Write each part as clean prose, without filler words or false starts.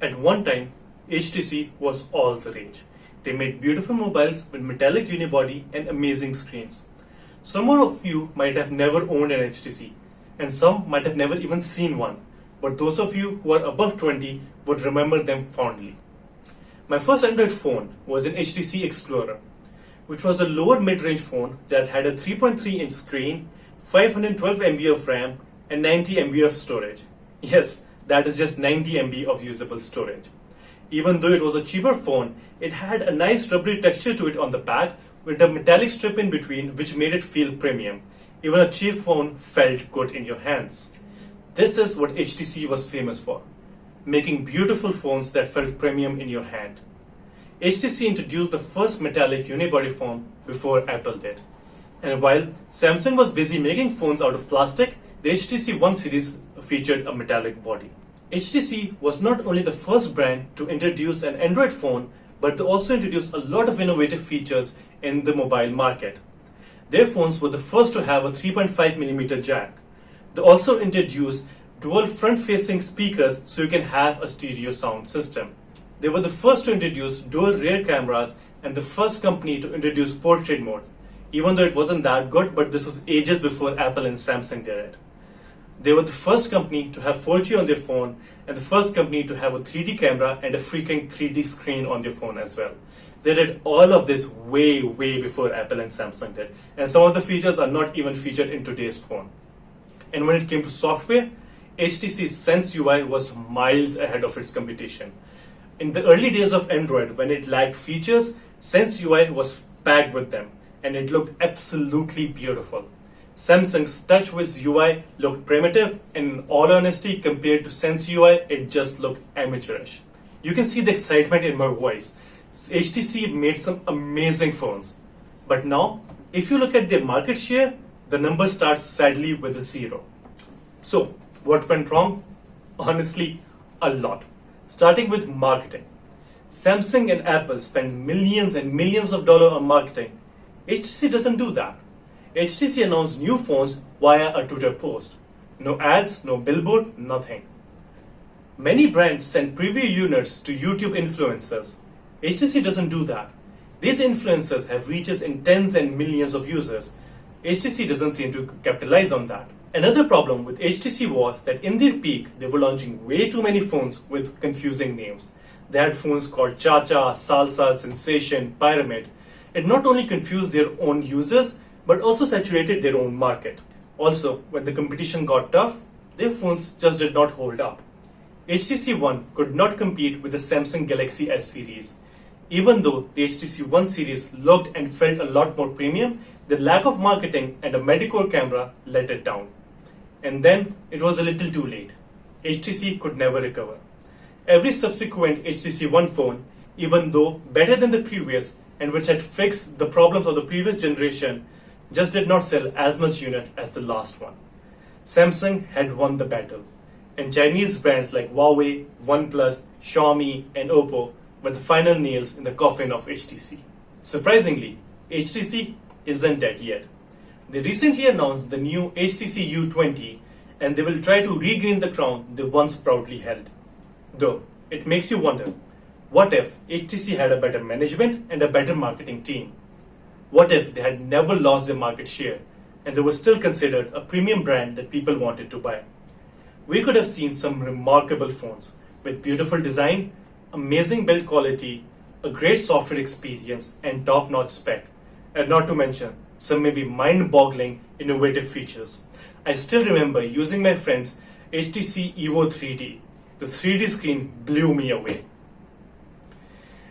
At one time, HTC was all the rage. They made beautiful mobiles with metallic unibody and amazing screens. Some of you might have never owned an HTC, and some might have never even seen one, but those of you who are above 20 would remember them fondly. My first Android phone was an HTC Explorer, which was a lower mid-range phone that had a 3.3-inch screen, 512 MB of RAM, and 90 MB of storage. Yes, that is just 90 MB of usable storage. Even though it was a cheaper phone, it had a nice rubbery texture to it on the back with a metallic strip in between which made it feel premium. Even a cheap phone felt good in your hands. This is what HTC was famous for, making beautiful phones that felt premium in your hand. HTC introduced the first metallic unibody phone before Apple did. And while Samsung was busy making phones out of plastic, the HTC One series featured a metallic body. HTC was not only the first brand to introduce an Android phone, but they also introduced a lot of innovative features in the mobile market. Their phones were the first to have a 3.5mm jack. They also introduced dual front-facing speakers so you can have a stereo sound system. They were the first to introduce dual rear cameras and the first company to introduce portrait mode. Even though it wasn't that good, but this was ages before Apple and Samsung did it. They were the first company to have 4G on their phone and the first company to have a 3D camera and a freaking 3D screen on their phone as well. They did all of this way before Apple and Samsung did. And some of the features are not even featured in today's phone. And when it came to software, HTC's Sense UI was miles ahead of its competition. In the early days of Android, when it lacked features, Sense UI was packed with them and it looked absolutely beautiful. Samsung's TouchWiz UI looked primitive, and in all honesty, compared to Sense UI, it just looked amateurish. You can see the excitement in my voice. HTC made some amazing phones. But now, if you look at their market share, the number starts sadly with a 0. So, what went wrong? Honestly, a lot. Starting with marketing. Samsung and Apple spend millions and millions of dollars on marketing. HTC doesn't do that. HTC announced new phones via a Twitter post. No ads, no billboard, nothing. Many brands send preview units to YouTube influencers. HTC doesn't do that. These influencers have reaches in tens and millions of users. HTC doesn't seem to capitalize on that. Another problem with HTC was that in their peak, they were launching way too many phones with confusing names. They had phones called Cha-Cha, Salsa, Sensation, Pyramid. It not only confused their own users, but also saturated their own market. Also, when the competition got tough, their phones just did not hold up. HTC One could not compete with the Samsung Galaxy S series. Even though the HTC One series looked and felt a lot more premium, the lack of marketing and a medicore camera let it down. And then it was a little too late. HTC could never recover. Every subsequent HTC One phone, even though better than the previous and which had fixed the problems of the previous generation, just did not sell as much unit as the last one. Samsung had won the battle, and Chinese brands like Huawei, OnePlus, Xiaomi, and Oppo were the final nails in the coffin of HTC. Surprisingly, HTC isn't dead yet. They recently announced the new Htc U20, and they will try to regain the crown they once proudly held. Though, it makes you wonder, what if HTC had a better management and a better marketing team? What if they had never lost their market share and they were still considered a premium brand that people wanted to buy? We could have seen some remarkable phones with beautiful design, amazing build quality, a great software experience, and top-notch spec, and not to mention some maybe mind-boggling innovative features. I still remember using my friend's HTC Evo 3D. The 3D screen blew me away.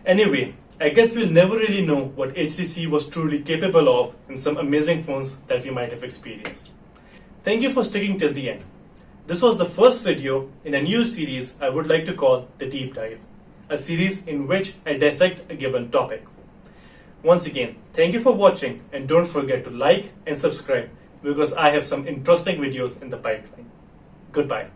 Anyway, I guess we'll never really know what HTC was truly capable of in some amazing phones that we might have experienced. Thank you for sticking till the end. This was the first video in a new series I would like to call The Deep Dive, a series in which I dissect a given topic. Once again, thank you for watching, and don't forget to like and subscribe because I have some interesting videos in the pipeline. Goodbye.